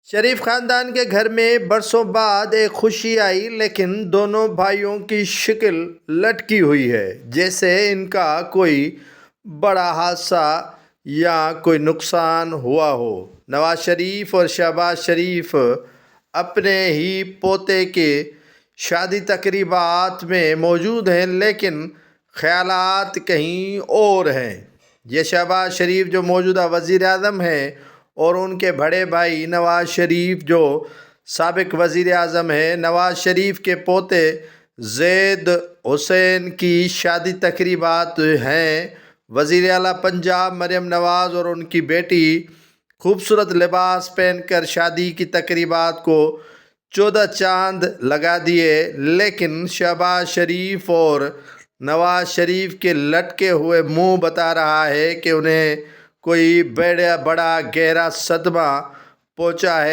شریف خاندان کے گھر میں برسوں بعد ایک خوشی آئی، لیکن دونوں بھائیوں کی شکل لٹکی ہوئی ہے، جیسے ان کا کوئی بڑا حادثہ یا کوئی نقصان ہوا ہو۔ نواز شریف اور شہباز شریف اپنے ہی پوتے کے شادی تقریبات میں موجود ہیں، لیکن خیالات کہیں اور ہیں۔ یہ شہباز شریف جو موجودہ وزیر اعظم ہیں اور ان کے بڑے بھائی نواز شریف جو سابق وزیر اعظم ہیں، نواز شریف کے پوتے زید حسین کی شادی تقریبات ہیں۔ وزیر اعلیٰ پنجاب مریم نواز اور ان کی بیٹی خوبصورت لباس پہن کر شادی کی تقریبات کو 14 چاند لگا دیے، لیکن شہباز شریف اور نواز شریف کے لٹکے ہوئے منہ بتا رہا ہے کہ انہیں کوئی بڑا گہرا صدمہ پہنچا ہے۔